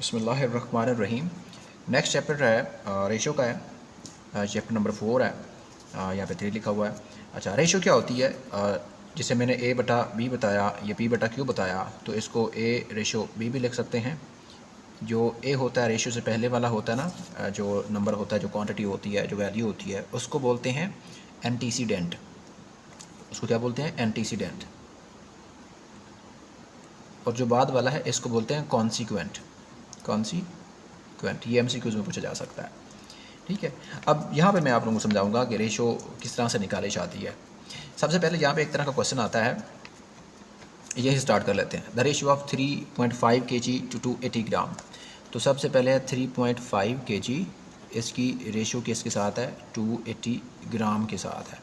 बिस्मिल्लाहिर्रहमानिर्रहीम। Next chapter है ratio का है, चैप्टर नंबर 4 है। यहाँ पे 3 लिखा हुआ है। अच्छा, रेशो क्या होती है? जिसे मैंने a बटा b बताया, ये p बटा q बताया, तो इसको a रेशो b भी लिख सकते हैं। जो a होता है रेशो से पहले वाला होता है ना, जो नंबर होता है, जो क्वांटिटी होती है, जो वैल्यू होती है, उसको बोलते हैं एंटीसीडेंट। उसको क्या बोलते हैं? एंटीसीडेंट। और जो बाद वाला है इसको बोलते हैं कॉन्सिक्वेंट। कॉन्सिक्वेंट, ये एमसीक्यूज़ में पूछा जा सकता है। ठीक है, अब यहाँ पे मैं आप लोगों को समझाऊंगा कि रेशो किस तरह से निकाली जाती है। सबसे पहले यहाँ पे एक तरह का क्वेश्चन आता है, यही स्टार्ट कर लेते हैं। The ratio of 3.5 kg to 280 gram. तो सबसे पहले है 3.5 kg, इसकी रेशो किसके साथ है? 280 ग्राम के साथ है।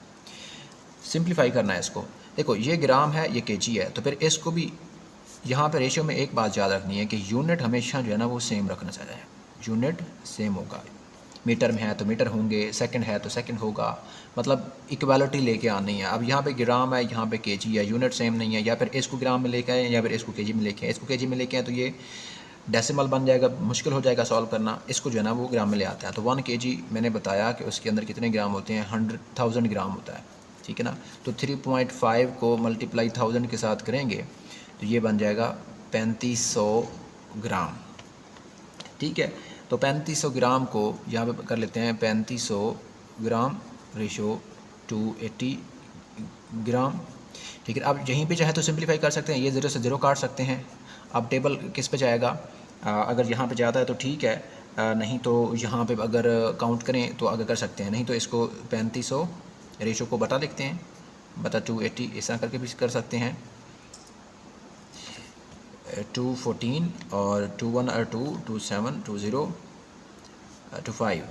सिंप्लीफाई करना है इसको। देखो, ये ग्राम है, ये केजी है, तो फिर इसको भी यहाँ पे रेशियो में एक बात याद रखनी है कि यूनिट हमेशा जो है ना वो सेम रखना चाहिए। यूनिट सेम होगा। मीटर में है तो मीटर होंगे, सेकंड है तो सेकंड होगा, मतलब इक्वालिटी लेके आनी है। अब यहाँ पे ग्राम है, यहाँ पे केजी है, यूनिट सेम नहीं है। या फिर इसको ग्राम में लेके आए या फिर इसको केजी में लेके आए। इसको केजी में लेके आए तो ये डेसिमल बन जाएगा, मुश्किल हो जाएगा सॉल्व करना। इसको जो है ना वो ग्राम में ले आते हैं। तो 1 kg मैंने बताया कि उसके अंदर कितने ग्राम होते हैं? 100,000 ग्राम होता है। ठीक है ना। तो 3.5 को मल्टीप्लाई 1000 के साथ करेंगे तो ये बन जाएगा 3500 ग्राम। ठीक है, तो 3500 ग्राम को यहाँ पे कर लेते हैं 3500 ग्राम रेशो 280 ग्राम। ठीक है, अब यहीं पे चाहे तो सिंप्लीफाई कर सकते हैं, ये 0 से 0 काट सकते हैं। अब टेबल किस पे जाएगा? अगर यहाँ पे जाता है तो ठीक है, नहीं तो यहाँ पे अगर काउंट करें तो आगे कर सकते हैं, नहीं तो इसको 3500 रेशो को बता लिखते हैं, बता 280, इस तरह करके भी कर सकते हैं। 214 और 21 और 2 27 20 25,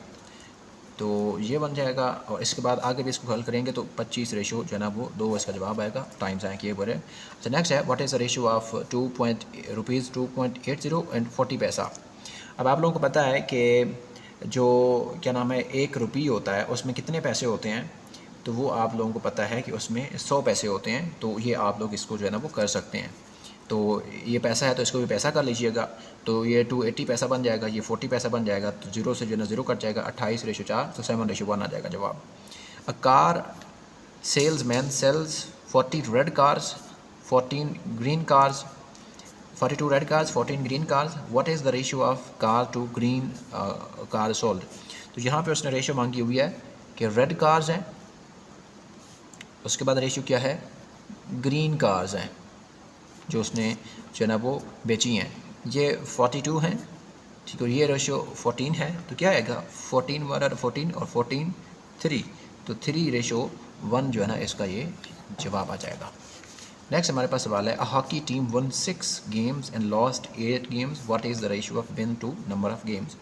तो ये बन जाएगा। और इसके बाद आगे भी इसको हल करेंगे तो 25 रेशो जो है ना वो 2 इसका जवाब आएगा। टाइम्स आएंगे ये बोले। अच्छा, नेक्स्ट है what is the ratio of ₹2.80 and 40 पैसा। अब आप लोगों को पता है कि जो क्या नाम है 1 रुपये होता है उसमें कितने पैसे होते हैं? तो वो आप लोगों को पता है कि उसमें 100 पैसे होते हैं। तो ये आप लोग इसको जो है ना वो कर सकते हैं। तो ये पैसा है तो इसको भी पैसा कर लीजिएगा। तो ये 280 पैसा बन जाएगा, ये 40 पैसा बन जाएगा। तो 0 से जो है ना 0 कट जाएगा, 28/4, तो 7/1 आ जाएगा जवाब। A car salesman sells 40 red cars, 14 green cars, 42 red cars, 14 green cars. What is the ratio of car to green car sold. तो यहाँ पे उसने रेशियो मांगी हुई है कि रेड कार्स हैं, उसके बाद रेशियो क्या है? ग्रीन कार्स हैं जो उसने जो है ना वो बेची हैं, ये 42 हैं। ठीक है, ये रेशियो 14 है, तो क्या आएगा? 14 और 14 और 14 3, तो 3:1 जो है ना इसका ये जवाब आ जाएगा। नेक्स्ट हमारे पास सवाल है, a hockey team won 6 games and lost 8 games, what is the ratio of win to number of games.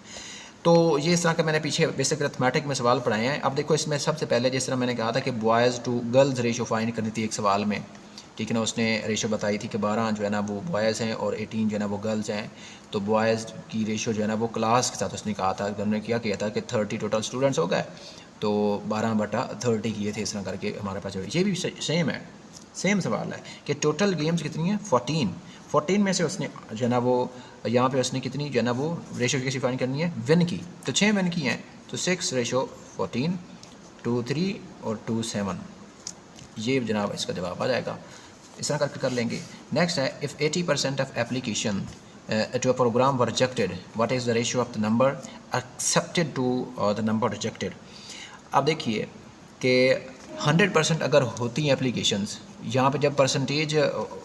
तो ये इस तरह का मैंने पीछे बेसिक अरिथमेटिक में सवाल पढ़ाए हैं। अब देखो, इसमें सबसे पहले जिस तरह मैंने कहा था कि boys to girls ratio find करनी थी एक सवाल में। ठीक है ना, उसने रेशो बताई थी कि 12 जो है ना वो बॉयज़ हैं और 18 जो है ना वो गर्ल्स हैं। तो बॉयज़ की रेशो जो है ना वो क्लास के साथ उसने कहा था, हमने क्या किया था कि 30 टोटल स्टूडेंट्स हो गए, तो 12/30 किए थे। इस तरह करके हमारे पास ये भी सेम है, सेम सवाल है कि टोटल गेम्स कितनी है? 14 में से उसने जो है ना वो यहाँ पे उसने कितनी जो है ना वो रेशो कैसी फाइंड करनी है? विन की। तो 6 विन की हैं, तो 6/14, 2 3 और 2 7, ये जनाब इसका जवाब आ जाएगा। इस तरह करके कर लेंगे। नेक्स्ट है, if 80% of application to a program were rejected, what is the ratio of the number accepted to the number rejected. अब देखिए कि 100% अगर होती हैं एप्लीकेशंस, यहाँ पे जब परसेंटेज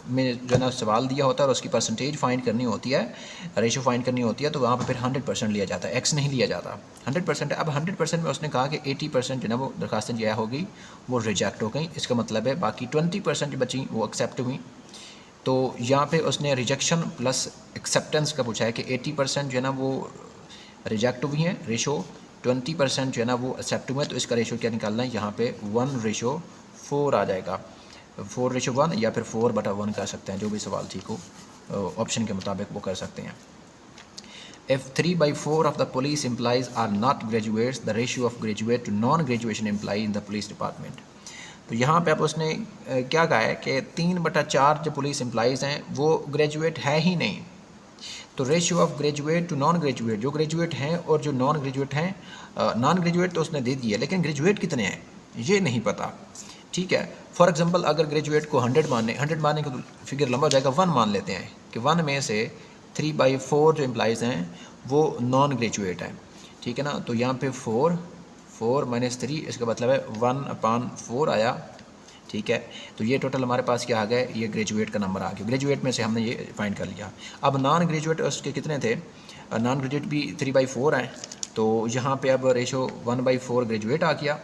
में जो ना सवाल दिया होता है और उसकी परसेंटेज फाइंड करनी होती है, रेशो फाइंड करनी होती है, तो वहाँ पे फिर 100% लिया जाता है, एक्स नहीं लिया जाता। 100% है। अब 100% में उसने कहा कि 80% जो ना वो दरखास्तें जो होगी वो रिजेक्ट हो गई। इसका मतलब है बाकी 20% बची वो एक्सेप्ट हुई। तो यहाँ पे उसने रिजेक्शन प्लस एक्सेप्टेंस का पूछा है कि 80% जो है ना वो रिजेक्ट हुई हैं रेशो, 20% जो है ना वो एक्सेप्ट हुए, तो इसका रेशो क्या निकालना है? यहाँ पे 1:4 आ जाएगा। 4:1 या फिर 4/1 कर सकते हैं, जो भी सवाल ठीक हो ऑप्शन के मुताबिक वो कर सकते हैं। If 3/4 of the police employees are not graduates, the ratio of graduate to non-graduation employee in the police department। तो यहाँ पे अब उसने क्या कहा है कि 3/4 जो पुलिस एम्प्लॉइज़ हैं वो ग्रेजुएट है ही नहीं। तो ratio of graduate to non graduate, जो ग्रेजुएट हैं और जो नॉन ग्रेजुएट हैं, नॉन ग्रेजुएट तो उसने दे दिया लेकिन ग्रेजुएट कितने हैं ये नहीं पता, ठीक है। फॉर एग्जांपल अगर ग्रेजुएट को 100 मानने का तो फिगर लंबा हो जाएगा, 1 मान लेते हैं कि 1 में से 3/4 जो एम्प्लॉइज़ हैं वो नॉन ग्रेजुएट हैं, ठीक है ना। तो यहाँ पे 4 माइनस 3 इसका मतलब है 1/4 आया, ठीक है। तो ये टोटल हमारे पास क्या आ गया, ये ग्रेजुएट का नंबर आ गया। ग्रेजुएट में से हमने ये फाइंड कर लिया। अब नॉन ग्रेजुएट उसके कितने थे, नॉन ग्रेजुएट भी 3/4 हैं, तो यहाँ पे अब रेशो 1/4 ग्रेजुएट आ गया,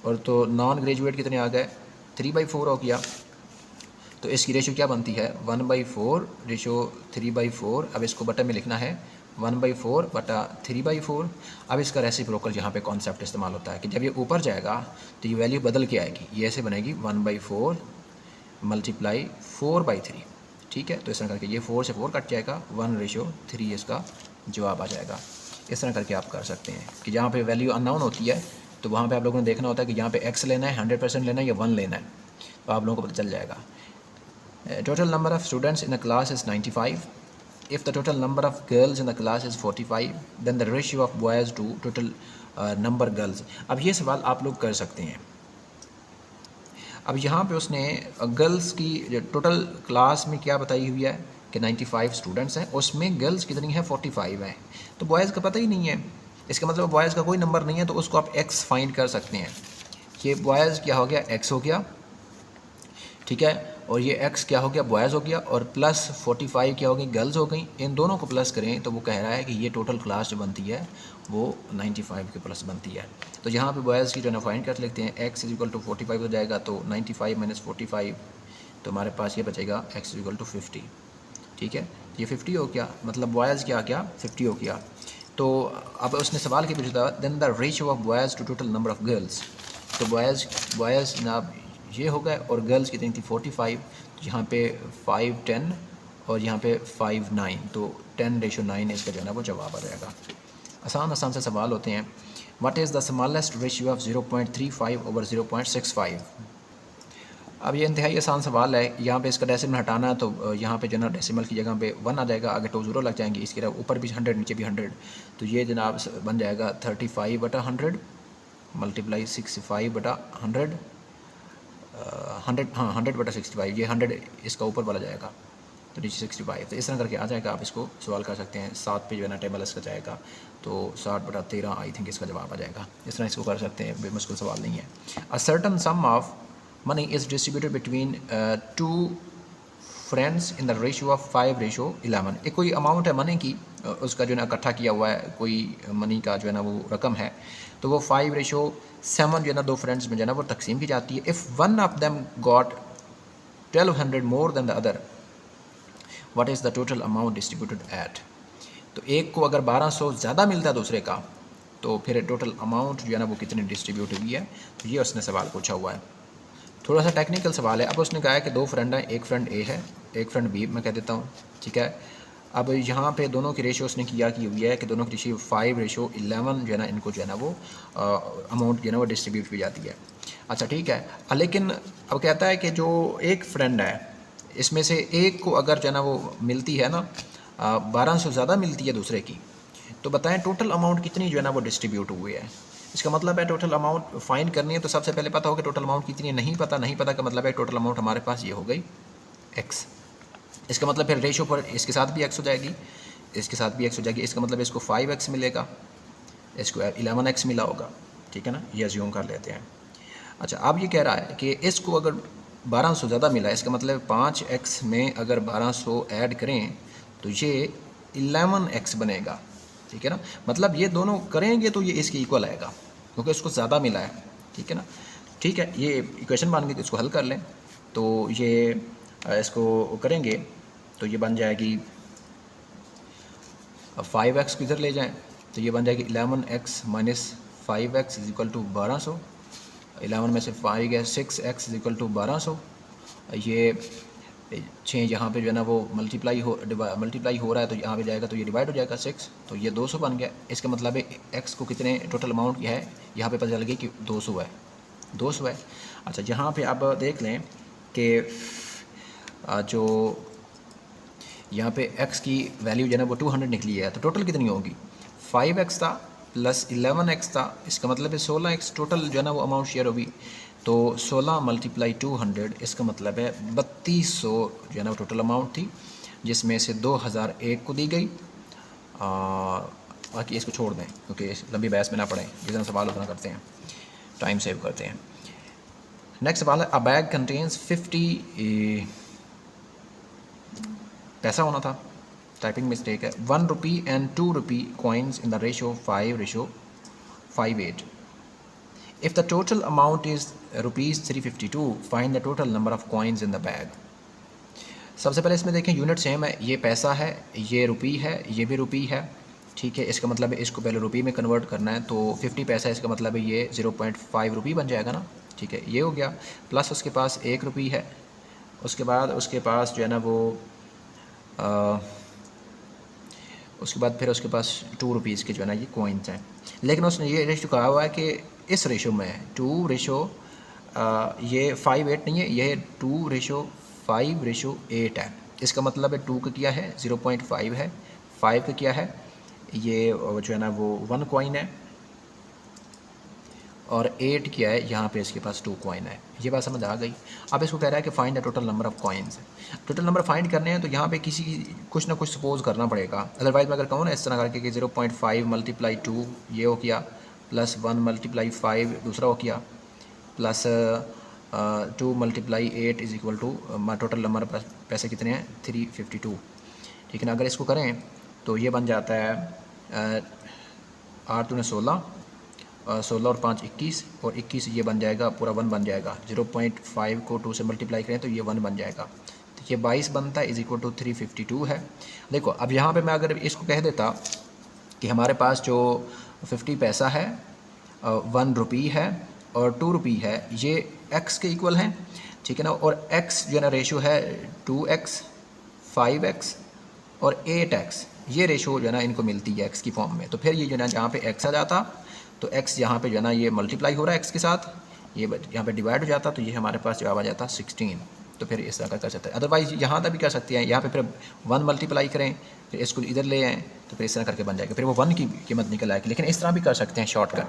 और तो नॉन ग्रेजुएट कितने आ गए 3/4 हो गया। तो इसकी रेशो क्या बनती है 1/4 रेशो 3/4। अब इसको बटन में लिखना है 1/4 बटा 3/4। अब इसका रेसिप्रोकल यहाँ पे कॉन्सेप्ट इस्तेमाल होता है कि जब ये ऊपर जाएगा तो ये वैल्यू बदल के आएगी, ये ऐसे बनेगी 1/4 मल्टीप्लाई 4/3, ठीक है। तो इस तरह करके ये 4 से 4 कट जाएगा, 1/3 इसका जवाब आ जाएगा। इस तरह करके आप कर सकते हैं कि जहाँ पे वैल्यू अननोन होती है तो वहाँ पे आप लोगों ने देखना होता है कि यहाँ पे x लेना है, 100% लेना है या 1 लेना है, तो आप लोगों को पता चल जाएगा। Total number of students in the class is 95। If the total number of girls in the class is 45, then the ratio of boys to total number girls। अब ये सवाल आप लोग कर सकते हैं। अब यहाँ पे उसने गर्ल्स की टोटल क्लास में क्या बताई हुई है कि 95 स्टूडेंट्स हैं, उसमें गर्ल्स कितनी है 45 हैं, तो बॉयज़ का पता ही नहीं है। इसका मतलब बॉयज़ का कोई नंबर नहीं है, तो उसको आप x फाइंड कर सकते हैं। ये बॉयज़ क्या हो गया x हो गया, ठीक है, और ये x क्या हो गया बॉयज़ हो गया, और प्लस 45 क्या हो गई गर्ल्स हो गई। इन दोनों को प्लस करें तो वो कह रहा है कि ये टोटल क्लास जो बनती है वो 95 के प्लस बनती है। तो यहाँ पे बॉयज़ की जो ना फाइंड कर लेते हैं, x इक्वल टू 45 हो जाएगा, तो 95 माइनस 45, तो हमारे पास ये बचेगा x इक्वल टू 50, ठीक है। ये 50 हो गया, मतलब बॉयज़ क्या 50 हो गया। तो अब उसने सवाल के पूछा था then the ratio of boys to total number of girls. तो बॉयज़ जनाब ये हो गए, और गर्ल्स कितनी थी 45, तो यहाँ पे 5 10 और यहाँ पे 5 9, तो 10:9 इसका जो है ना वो जवाब आ जाएगा। आसान से सवाल होते हैं। What is the smallest ratio of 0.35 over 0.65। अब ये इंतहाई आसान सवाल है। यहाँ पे इसका डेसिमल हटाना है, तो यहाँ पे जो ना डेसिमल की जगह पे 1 आ जाएगा, आगे 2 0 लग जाएंगे, इसके ऊपर भी 100 नीचे भी 100, तो ये जनाब बन जाएगा 35/100 मल्टीप्लाई 65/100, 100/65, ये 100 इसका ऊपर वाला जाएगा, तो नीचे 65। तो इस तरह करके आ जाएगा, आप इसको सवाल कर सकते हैं। 7 पे जो है ना टेबल इसका जाएगा, तो 60/13 आई थिंक इसका जवाब आ जाएगा। इस तरह इसको कर सकते हैं, बे मुश्किल सवाल नहीं है। A certain some of money is distributed between 2 friends in the ratio of 5:11। एक कोई अमाउंट है मनी की, उसका जो है ना इकट्ठा किया हुआ है, कोई मनी का जो है ना वो रकम है, तो वो 5:7 जो है ना 2 फ्रेंड्स में जो है ना वो तकसीम की जाती है। If one of them got 1200 more than the other, what is the total amount distributed at. तो एक को अगर 1200 ज़्यादा मिलता है दूसरे का, तो फिर टोटल अमाउंट जो है ना वो कितनी डिस्ट्रीब्यूट हुई है। तो ये उसने सवाल पूछा हुआ है, थोड़ा सा टेक्निकल सवाल है। अब उसने कहा है कि 2 फ्रेंड हैं, एक फ्रेंड ए है, एक फ्रेंड बी, मैं कह देता हूँ, ठीक है। अब यहाँ पे दोनों की रेशियो उसने किया की हुई है कि दोनों की रेशियो 5:11 जो है ना, इनको जो है ना वो अमाउंट जो है ना वो डिस्ट्रीब्यूट की जाती है। अच्छा ठीक है, लेकिन अब कहता है कि जो एक फ्रेंड है इसमें से एक को अगर जो है ना वो मिलती है ना 1200 ज़्यादा मिलती है दूसरे की, तो बताएं टोटल अमाउंट कितनी जो है ना वो डिस्ट्रीब्यूट हुई है। इसका मतलब है टोटल अमाउंट फाइंड करनी है, तो सबसे पहले पता होगा टोटल अमाउंट कितनी है। नहीं पता का मतलब है टोटल अमाउंट हमारे पास ये हो गई x। इसका मतलब फिर रेशो पर इसके साथ भी x हो जाएगी, इसके साथ भी x हो जाएगी, इसका मतलब इसको 5x मिलेगा, इसको 11x मिला होगा, ठीक है ना, ये अज्यूम कर लेते हैं। अच्छा अब ये कह रहा है कि इसको अगर 1200 ज़्यादा मिला है, इसका मतलब 5x में अगर 1200 ऐड करें तो ये 11x बनेगा, ठीक है ना। मतलब ये दोनों करेंगे तो ये इसके इक्वल आएगा क्योंकि इसको ज़्यादा मिला है, ठीक है ना। ठीक है, ये इक्वेशन बन गई, तो इसको हल कर लें। तो ये इसको करेंगे तो ये बन जाएगी 5x को इधर ले जाएं तो ये बन जाएगी 11x minus 5x is equal to 1200। 11 में से 5 गया 6x इज इक्वल टू 1200। ये 6 यहाँ पे जो है ना वो मल्टीप्लाई हो रहा है, तो यहाँ पे जाएगा तो ये डिवाइड हो जाएगा 6, तो ये 200 बन गया। इसका मतलब है x को कितने टोटल अमाउंट क्या है, यहाँ पे पता चल गया कि 200 है। अच्छा यहाँ पे आप देख लें कि जो यहाँ पे x की वैल्यू जो है ना वो 200 निकली है, तो टोटल कितनी होगी? 5x था प्लस 11x था, इसका मतलब है 16x टोटल जो है ना वो अमाउंट शेयर होगी। तो 16 मल्टीप्लाई 200, इसका मतलब है 3200 जो है ना वो टोटल अमाउंट थी, जिसमें से 2001 को दी गई। बाकी इसको छोड़ दें क्योंकि लंबी बहस में ना पड़े, जितना सवाल उतना करते हैं, टाइम सेव करते हैं। नेक्स्ट सवाल है, अ बैग कंटेन्स 50 पैसा होना था, टाइपिंग मिस्टेक है। 1 rupee and 2 rupee coins in the ratio 5:58। If the total amount is ₹352, find the total number of coins in the bag. सबसे पहले इसमें देखें यूनिट सेम है, ये पैसा है, ये रुपी है, ये भी रुपी है, ठीक है। इसका मतलब है इसको पहले रुपी में कन्वर्ट करना है, तो 50 पैसा है, इसका मतलब है ये 0.5 रुपी बन जाएगा ना, ठीक है। ये हो गया, प्लस उसके पास 1 रुपी है, उसके बाद उसके पास जो है ना वो उसके बाद फिर उसके पास 2 रुपीज़ के जो है ना ये कॉइन्स हैं। लेकिन उसने ये रेशो कहा हुआ है कि इस रेशो में 2 रेशो ये 5:8 नहीं है, ये 2:5:8 है। इसका मतलब है 2 का क्या है 0.5 है, 5 का क्या है ये जो है ना वो 1 कॉइन है, और 8 क्या है यहाँ पे इसके पास 2 कॉइन है। ये बात समझ आ गई। अब इसको कह रहा है कि find the total number of coins. Total number find करने हैं तो यहाँ पे किसी कुछ ना कुछ सपोज करना पड़ेगा, अदरवाइज मैं अगर कहूँ ना इस तरह करके कि 0.5 मल्टीप्लाई 2 ये हो गया, प्लस 1 मल्टीप्लाई 5 दूसरा हो गया, plus 2 multiply 8 is equal to total number पैसे कितने हैं 352, ठीक है ना। अगर इसको करें तो ये बन जाता है 8 दूने 16, 16 और 5 21, और 21 ये बन जाएगा पूरा 1 बन जाएगा। 0.5 को 2 से मल्टीप्लाई करें तो ये 1 बन जाएगा, तो ये 22 बनता है इज इक्वल टू 352 है। देखो अब यहाँ पे मैं अगर इसको कह देता कि हमारे पास जो 50 पैसा है, 1 रुपी है और 2 रुपी है, ये x के इक्वल हैं, ठीक है ना। और x जो है ना रेशो है 2x, 5x और 8x, ये रेशो जो है ना इनको मिलती है x की फॉर्म में। तो फिर ये जो है ना जहाँ पे x आ जाता तो x यहाँ पे जो है ना ये मल्टीप्लाई हो रहा है x के साथ, ये यहाँ पे डिवाइड हो जाता, तो ये हमारे पास जवाब आ जाता 16। तो फिर इस तरह कर सकते हैं, अदरवाइज यहाँ तक भी कर सकते हैं, यहाँ पे फिर 1 मल्टीप्लाई करें, फिर इसको इधर ले आएँ, तो फिर इस तरह करके बन जाएगा, फिर वो 1 की कीमत निकल आएगी। लेकिन इस तरह भी कर सकते हैं शॉर्टकट,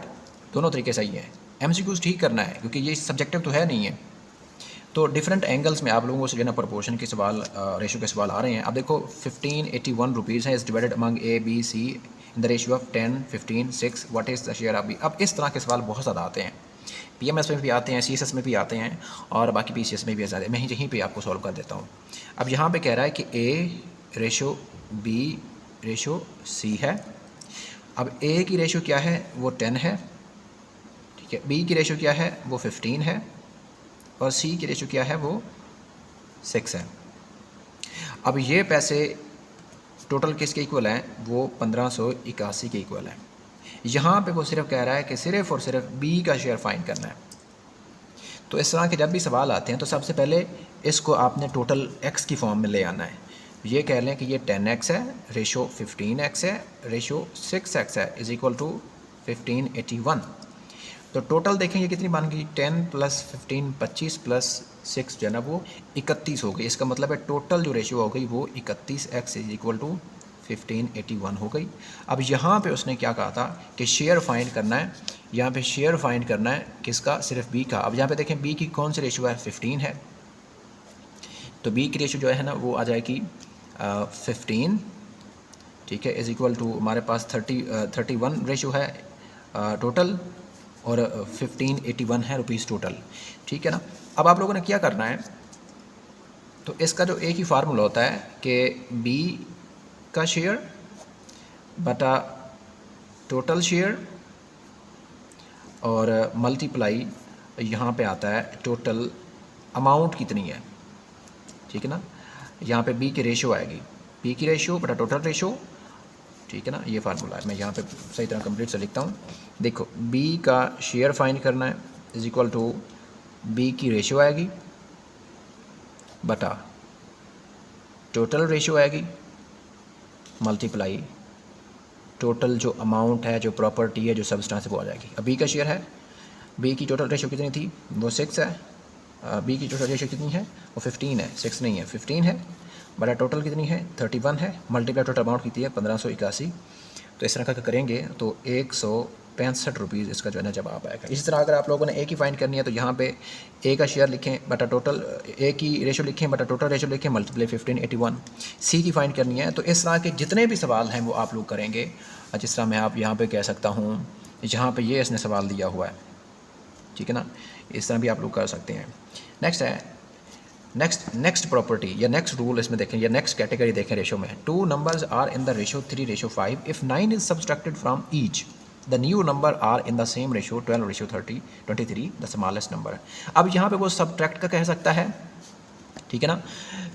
दोनों तरीके सही है। MCQs ठीक करना है क्योंकि ये सब्जेक्टिव तो है नहीं है। तो डिफरेंट एंगल्स में आप लोगों से जो है ना प्रोपोर्शन के सवाल, रेशो के सवाल आ रहे हैं। अब देखो 1581 रुपीज़ है, is divided among A B C in the ratio of 10 15 6, what is the share of B। अब इस तरह के सवाल बहुत ज़्यादा आते हैं, PMS में भी आते हैं, CSS में भी आते हैं, और बाकी PCS में भी आते हैं। मैं यहीं पे आपको सॉल्व कर देता हूँ। अब यहाँ पे कह रहा है कि A ratio B ratio C है। अब A की रेशो क्या है वो 10 है, ठीक है। B की रेशो क्या है वो 15 है, और C की रेशो क्या है वो 6 है। अब ये पैसे टोटल किसके इक्वल हैं, वो 1581 के इक्वल है। यहाँ पे वो सिर्फ कह रहा है कि सिर्फ़ और सिर्फ B का शेयर फाइंड करना है। तो इस तरह के जब भी सवाल आते हैं तो सबसे पहले इसको आपने टोटल x की फॉर्म में ले आना है। ये कह लें कि ये 10x है, रेशो 15x है, रेशो 6x है, इज़ इक्वल टू 1581। तो टोटल देखेंगे कितनी बन गई, 10 प्लस 15 25 प्लस 6 जो है ना वो 31 हो गई। इसका मतलब है टोटल जो रेशियो हो गई वो 31x इज इक्वल टू 1581 हो गई। अब यहाँ पे उसने क्या कहा था कि शेयर फाइंड करना है, यहाँ पे शेयर फाइंड करना है किसका, सिर्फ B का। अब यहाँ पे देखें B की कौन सी रेशियो है, 15 है, तो B की रेशियो जो है ना वो आ जाएगी 15, ठीक है, इज इक्वल टू हमारे पास 31 रेशियो है टोटल, और 1581 है रुपीज़ टोटल, ठीक है ना। अब आप लोगों ने क्या करना है, तो इसका जो एक ही फार्मूला होता है कि B का शेयर बटा टोटल शेयर और मल्टीप्लाई यहाँ पे आता है टोटल अमाउंट कितनी है, ठीक है ना। यहाँ पे B की रेशो आएगी, B की रेशो बटा टोटल रेशो, ठीक है ना। ये फार्मूला है, मैं यहाँ पे सही तरह कंप्लीट से लिखता हूँ। देखो B का शेयर फाइंड करना है इज इक्वल टू B की रेशियो आएगी बटा टोटल रेशियो आएगी मल्टीप्लाई टोटल जो अमाउंट है, जो प्रॉपर्टी है, जो सब्सटेंस है वो आ जाएगी। अब B का शेयर है, B की टोटल रेशियो कितनी थी वो 6 है, B की टोटल रेशियो कितनी है वो 15 है, 6 नहीं है 15 है, बटा टोटल कितनी है 31 है, मल्टीप्लाई टोटल अमाउंट कितनी है 1581। तो इस तरह का करेंगे तो 165 रुपीज़ इसका जो है ना जवाब आएगा। इसी तरह अगर आप लोगों ने ए की फाइंड करनी है तो यहाँ पे ए का शेयर लिखें बटा टोटल, ए की रेशो लिखें बटा टोटल रेशो लिखें मल्टीप्लाई 1581। सी की फाइंड करनी है तो इस तरह के जितने भी सवाल हैं वो आप लोग करेंगे। जिस तरह मैं आप यहाँ पे कह सकता हूँ, यहाँ पे ये इसने सवाल दिया हुआ है, ठीक है ना, इस तरह भी आप लोग कर सकते हैं। नेक्स्ट है नेक्स्ट प्रॉपर्टी या नेक्स्ट रूल इसमें देखें या नेक्स्ट कैटेगरी देखें रेशो में। 2 numbers are in the ratio 3:5 if 9 is subtracted from each the new number are in the same ratio 12:23 the smallest number. अब यहाँ पे वो सब्ट्रैक्ट का कह सकता है, ठीक है ना।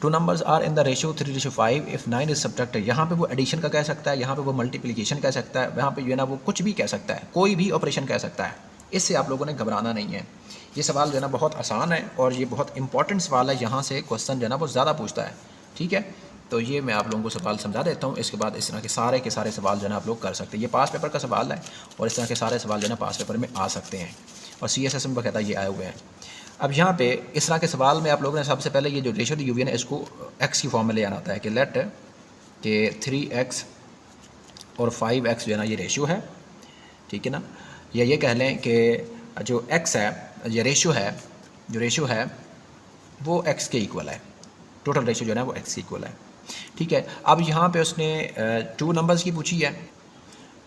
2 numbers are in the ratio 3:5 if 9 is subtracted, यहाँ पे वो एडिशन का कह सकता है, यहाँ पे वो मल्टीप्लिकेशन कह सकता है, यहाँ पे जो है ना वो कुछ भी कह सकता है, कोई भी ऑपरेशन कह सकता है। इससे आप लोगों ने घबराना नहीं है। ये सवाल जो है ना बहुत आसान है और ये बहुत इंपॉर्टेंट सवाल है, यहाँ से क्वेश्चन जो है ना बहुत ज़्यादा पूछता है, ठीक है। तो ये मैं आप लोगों को सवाल समझा देता हूँ, इसके बाद इस तरह के सारे सवाल जो है ना आप लोग कर सकते हैं। ये पास पेपर का सवाल है और इस तरह के सारे सवाल जो है ना पास पेपर में आ सकते हैं और CSS में बकायदा ये आए हुए हैं। अब यहाँ पे इस तरह के सवाल में आप लोगों ने सबसे पहले ये जो रेशो दी हुई है ना इसको x की फॉर्म में ले आना होता है कि लेट के 3x और 5x जो है ना ये रेशो है, ठीक है ना। या ये कह लें कि जो x है, ये रेशो है वो x के इक्वल है, टोटल रेशो जो है ना वो x के इक्वल है, ठीक है। अब यहाँ पे उसने 2 नंबर्स की पूछी है,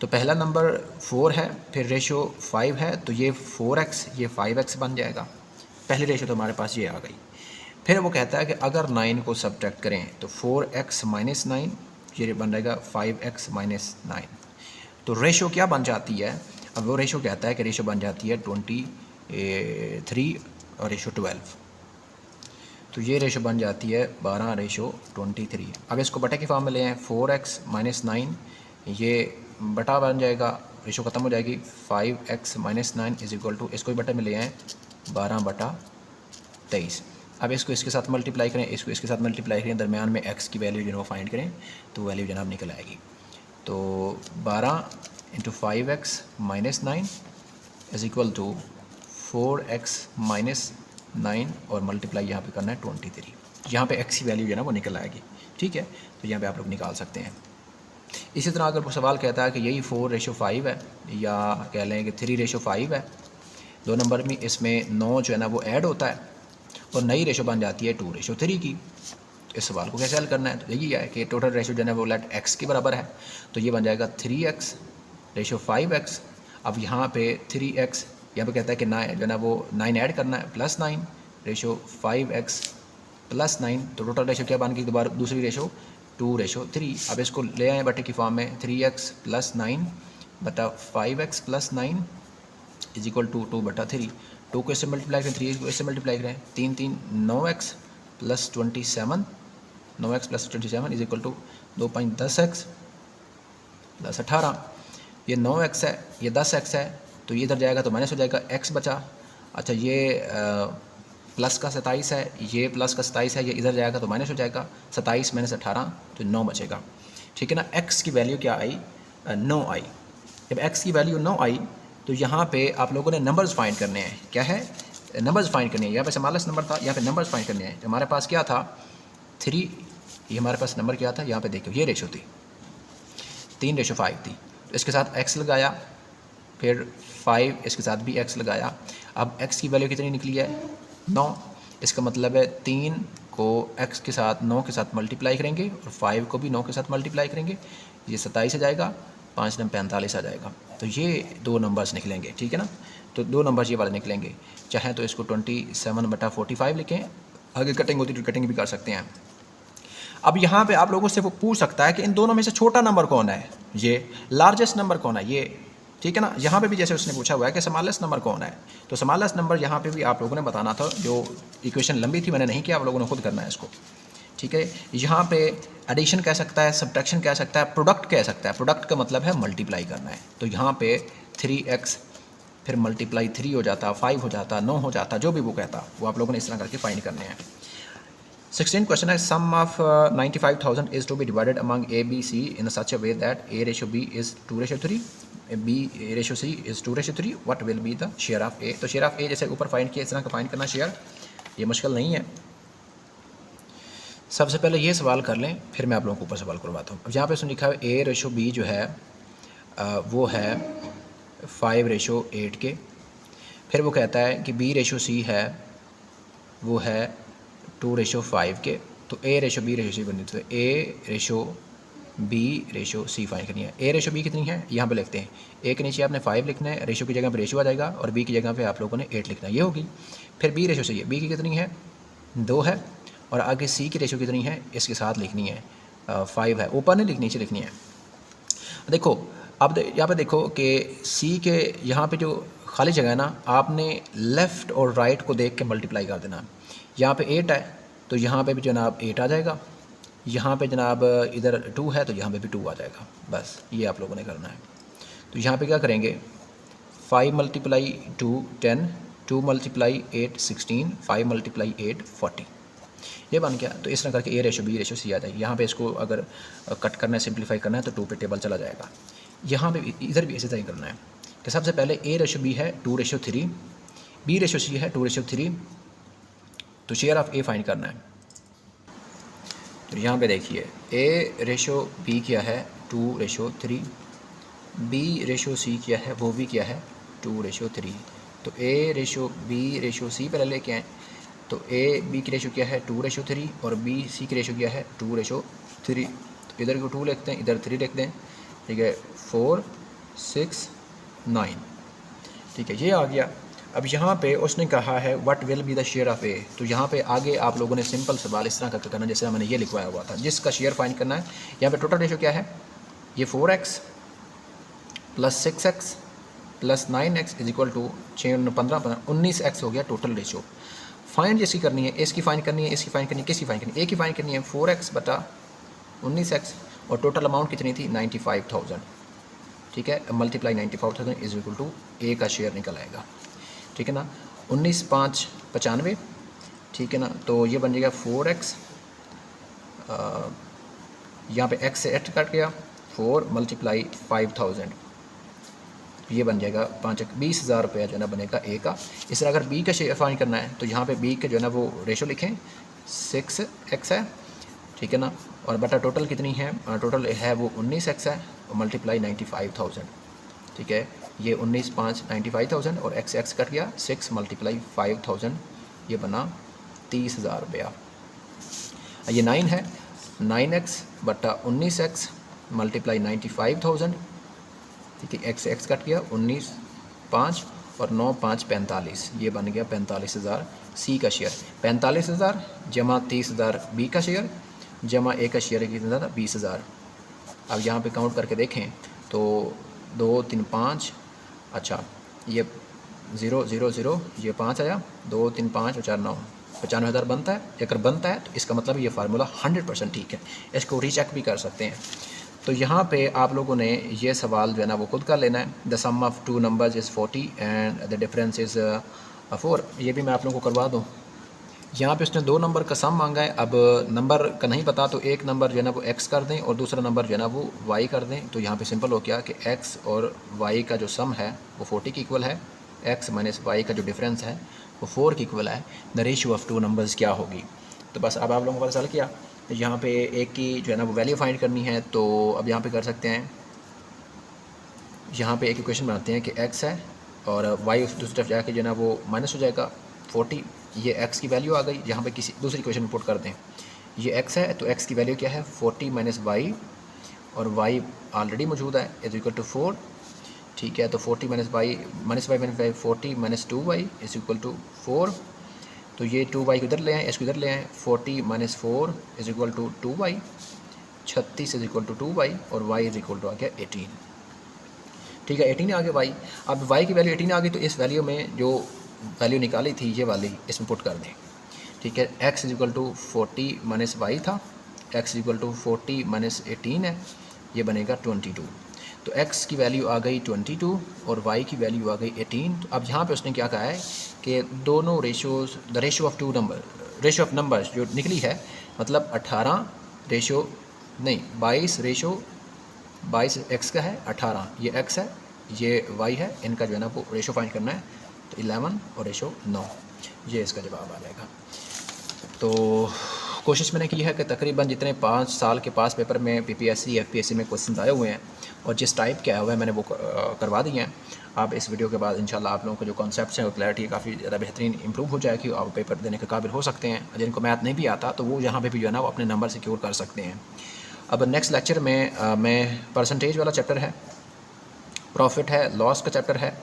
तो पहला नंबर 4 है, फिर रेशो 5 है, तो ये 4x ये 5x बन जाएगा। पहली रेशो तो हमारे पास ये आ गई। फिर वो कहता है कि अगर 9 को सब्ट्रैक्ट करें तो 4x - 9 ये बन जाएगा 5x - 9। तो रेशो क्या बन जाती है, अब वो रेशो कहता है कि रेशो बन जाती है 23 और रेशो 12। तो ये रेशो बन जाती है 12:23। अब इसको बटे की फॉर्म में ले आए, 4x - 9 ये बटा बन जाएगा, रेशो ख़त्म हो जाएगी, 5x - 9 इज इक्वल टू, इसको भी बटे में ले आए 12/23। अब इसको इसके साथ मल्टीप्लाई करें, इसको इसके साथ मल्टीप्लाई करें, दरमियान में x की वैल्यू जो है वो फाइंड करें तो वैल्यू जनाब निकल आएगी। तो 12 × 5x - 9 is equal to 4x - 9 और मल्टीप्लाई यहाँ पे करना है 23। यहाँ पे x की वैल्यू जो है ना वो निकल आएगी, ठीक है। तो यहाँ पे आप लोग निकाल सकते हैं। इसी तरह अगर वो सवाल कहता है कि यही 4:5 है या कह लें कि 3:5 है, 2 नंबर में इसमें 9 जो है ना वो ऐड होता है और नई रेशो बन जाती है 2:3 की। इस सवाल को कैसे हल करना है, तो यही है कि टोटल रेशो जो है ना वो लेट x के बराबर है, तो ये बन जाएगा 3x रेशो 5x। अब यहाँ पे 3x यहाँ पे कहता है कि 9 जो है ना वो 9 ऐड करना है +9 रेशो 5x +9, तो टोटल रेशो क्या बन गई दोबारा दूसरी रेशो 2:3। अब इसको ले आए बटे की फॉर्म में, 3x + 9 बटा 5x + 9 इज इक्वल टू 2/3। 2 को इससे मल्टीप्लाई करें, 3 को इससे मल्टीप्लाई करें, 3 3 9x + 27, 9x + 27 is equal to 2 5 10x + 18। ये 9x है, ये 10x है, तो ये इधर जाएगा तो माइनस हो जाएगा, x बचा। अच्छा ये प्लस का 27 है, ये प्लस का 27 है, ये इधर जाएगा तो माइनस हो जाएगा, 27 - 18 तो 9 बचेगा, ठीक है ना। x की वैल्यू क्या आई 9 आई। जब x की वैल्यू 9 आई तो यहाँ पे आप लोगों ने नंबर्स फाइंड करने हैं, क्या है नंबर्स फाइंड करने हैं। यहाँ पे स्मॉलेस्ट नंबर था, यहाँ पे नंबर्स फाइंड करने हैं। हमारे पास क्या था 3, ये हमारे पास नंबर क्या था, यहाँ पे देखो ये रेशो थी 3:5 थी, तो इसके साथ x लगाया, फिर 5 इसके साथ भी x लगाया। अब x की वैल्यू कितनी निकली है 9, इसका मतलब है 3 को x के साथ 9 के साथ मल्टीप्लाई करेंगे और 5 को भी 9 के साथ मल्टीप्लाई करेंगे, ये 27 आ जाएगा, 5 9 45 आ जाएगा। तो ये 2 नंबर्स निकलेंगे, ठीक है ना। तो 2 नंबर्स ये वाले निकलेंगे, चाहे तो इसको 27/45 लिखें, आगे कटिंग होती तो कटिंग भी कर सकते हैं। अब यहाँ पे आप लोगों से वो पूछ सकता है कि इन दोनों में से छोटा नंबर कौन है, ये लार्जेस्ट नंबर कौन है, ये, ठीक है ना। यहाँ पे भी जैसे उसने पूछा हुआ है कि स्मॉलेस्ट नंबर कौन है, तो स्मॉलेस्ट नंबर यहाँ पे भी आप लोगों ने बताना था। जो इक्वेशन लंबी थी मैंने नहीं किया, आप लोगों ने खुद करना है इसको, ठीक है। यहाँ पे एडिशन कह सकता है, सब्ट्रैक्शन कह सकता है, प्रोडक्ट कह सकता है। प्रोडक्ट का मतलब है मल्टीप्लाई करना है, तो यहाँ पे 3x फिर मल्टीप्लाई 3 हो जाता, 5 हो जाता, 9 हो जाता, जो भी वो कहता वो आप लोगों ने इस तरह करके फाइंड करने हैं। 16 क्वेश्चन है, sum of 95,000 is to be divided among A, B, C in such a way that A:B is 2:3, B:C is 2:3, what will be the share of A। तो शेयर ऑफ A जैसे ऊपर find किया इस तरह का find करना share, ये मुश्किल नहीं है। सबसे पहले ये सवाल कर लें, फिर मैं आप लोगों को ऊपर सवाल करवाता हूँ। अब यहाँ पे उसने लिखा है A/B जो है वो है 5/8 के। फिर वो कहता है कि B/C है वो है 2/5 के। तो A/B/C बननी, तो A/B/C फाइन करनी है। A/B कितनी है यहाँ पे लिखते हैं, A के नीचे आपने 5 लिखना है, रेशो की जगह पे रेशो आ जाएगा, और B की जगह पे आप लोगों ने 8 लिखना है, ये होगी। फिर B/C है, B की कितनी है 2 है, और आगे C की रेशो कितनी है इसके साथ लिखनी है 5 है, ऊपर नहीं लिखनी, नीचे लिखनी है। देखो अब यहाँ पे देखो कि C के यहाँ पे जो खाली जगह है ना, आपने लेफ़्ट और राइट को देख के मल्टीप्लाई कर देना। यहाँ पे 8 है तो यहाँ पे भी जनाब 8 आ जाएगा, यहाँ पे जनाब इधर 2 है तो यहाँ पे भी 2 आ जाएगा। बस ये आप लोगों ने करना है। तो यहाँ पे क्या करेंगे, 5 × 2 10, 2 × 8 16, 5 × 8 40, ये बन गया। तो इस तरह करके A/B/C आ जाएगी। यहाँ पे इसको अगर कट करना है, सिंप्लीफाई करना है तो 2 पे टेबल चला जाएगा। यहाँ पे इधर भी इसी तरह करना है कि सबसे पहले A/B है 2/3, B/C है 2/3, तो शेयर ऑफ A फाइंड करना है। तो यहाँ पे देखिए A/B क्या है 2/3, B/C क्या है वो भी क्या है 2/3। तो A/B/C पहले लेके आए, तो A/B की रेशो क्या है 2/3 और B/C की रेशो क्या है 2/3। तो इधर को 2 लिखते हैं, इधर 3 लिख दें, ठीक है, 4 6 9, ठीक है, ये आ गया। अब यहाँ पे उसने कहा है what will be the share of A। तो यहाँ पे आगे आप लोगों ने सिंपल सवाल इस तरह का करना जैसे मैंने ये लिखवाया हुआ था, जिसका शेयर फाइंड करना है। यहाँ पे टोटल रेशो क्या है, ये 4x + 6x + 9x = 6 15 19x हो गया टोटल रेशो। फाइंड जिसकी करनी है, इसकी फाइंड करनी है, इसकी फाइंड करनी है, किसकी फाइंड करनी है, A की फाइंड करनी है 4x / 19x, और टोटल अमाउंट कितनी थी 95,000, ठीक है। मल्टीप्लाई 95,000 = A का शेयर निकल आएगा, ठीक है ना। 19 5 95, ठीक है ना। तो ये बन जाएगा 4x, यहाँ पे x से 8 कट गया, 4 × 5000, ये बन जाएगा 20,000 रुपया जो है ना बनेगा A का। इस तरह अगर B का शेयर फाइंड करना है तो यहाँ पे B के जो है ना वो रेशो लिखें 6x है, ठीक है ना, और बटा टोटल कितनी है, टोटल है वो 19x है, और मल्टीप्लाई 95,000, ठीक है। ये 19 5 95,000 और x कट गया, 6 × 5000, ये बना 30,000 रुपया। ये 9 है, 9x / 19x मल्टीप्लाई 95,000, ठीक है, x कट गया, 19 5 और 9 5 45, ये बन गया 45,000 C का शेयर। 45,000 जमा 30,000 B का शेयर जमा A का शेयर कितना था 20,000। अब यहाँ पे काउंट करके देखें तो 2 3 5, अच्छा ये 0 0 0, ये 5 आया, 2 3 5 और 4 9, 95,000 बनता है। अगर बनता है तो इसका मतलब ये फार्मूला 100% ठीक है, इसको रीचेक भी कर सकते हैं। तो यहाँ पे आप लोगों ने ये सवाल जो है ना वो खुद कर लेना है। The sum of 2 numbers is 40 and the difference is 4। ये भी मैं आप लोगों को करवा दूँ। यहाँ पे उसने 2 नंबर का सम मांगा है। अब नंबर का नहीं पता तो एक नंबर जो है ना वो x कर दें और दूसरा नंबर जो है ना वो y कर दें। तो यहाँ पे सिंपल हो गया कि x और y का जो सम है वो 40 के इक्वल है, x - y का जो डिफरेंस है वो 4 के इक्वल है। द रेशियो ऑफ 2 नंबर्स क्या होगी। तो बस अब आप लोगों को पता चल गया। यहाँ पे एक की जो है ना वो वैल्यू फाइंड करनी है, तो अब यहाँ पे कर सकते हैं। यहाँ पे एक इक्वेशन बनाते हैं कि x है और y उस दूसरी तरफ जाके जो है ना वो माइनस हो जाएगा 40। ये x की वैल्यू आ गई, यहाँ पे किसी दूसरी इक्वेशन में पुट कर दें। ये x है तो x की वैल्यू क्या है 40 - y, और y ऑलरेडी मौजूद है = 4, ठीक है। तो 40 - y -y 40 - 2y = 4। तो ये 2y को इधर ले आएँ, इसको इधर ले आएँ, 40 - 4 = 2y, 36 = 2y, और y आ गया 18, ठीक है। 18 आ गया y। अब y की वैल्यू 18 आ गई तो इस वैल्यू में जो वैल्यू निकाली थी ये वाली इसमें पुट कर दें, ठीक है। x = 40 - y था, x = 40 - 18 है, ये बनेगा 22। तो x की वैल्यू आ गई 22 और y की वैल्यू आ गई 18। तो अब यहाँ पे उसने क्या कहा है कि दोनों ratios, the ratio of 2 number, ratio of numbers जो निकली है, मतलब 18 रेशो नहीं 22 x का है, 18 ये x है, ये y है, इनका जो है ना वो रेशो फाइंड करना है। तो 11 और रेशो 9, ये इसका जवाब आ जाएगा। तो कोशिश मैंने की है कि तकरीबन जितने 5 साल के पास पेपर में पीपीएससी एफपीएससी में क्वेश्चन आए हुए हैं और जिस टाइप के आए हुए हैं मैंने वो करवा दिए हैं। आप इस वीडियो के बाद इंशाल्लाह आप लोगों को जो कॉन्सेप्ट्स हैं वो क्लैरिटी काफ़ी ज़्यादा बेहतरीन इंप्रूव हो जाएगी, आप पेपर देने के काबिल हो सकते हैं। जिनको मैथ नहीं भी आता तो वो यहाँ पे भी जो है ना वो अपने नंबर सिक्योर कर सकते हैं। अब नेक्स्ट लेक्चर में मैं परसेंटेज वाला चैप्टर है, प्रॉफिट है, लॉस का चैप्टर है,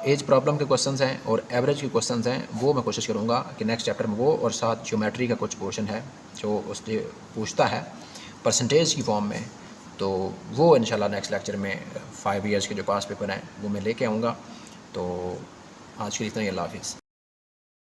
एज प्रॉब्लम के क्वेश्चंस हैं और एवरेज के क्वेश्चंस हैं, वो मैं कोशिश करूँगा कि नेक्स्ट चैप्टर में वो और साथ ज्योमेट्री का कुछ पोर्शन है जो उससे पूछता है परसेंटेज की फॉर्म में, तो वो इंशाल्लाह नेक्स्ट लेक्चर में 5 ईयर्स के जो पास पेपर हैं वो मैं लेके आऊँगा। तो आज के लिए इतना ही, अल्लाह हाफ़िज़।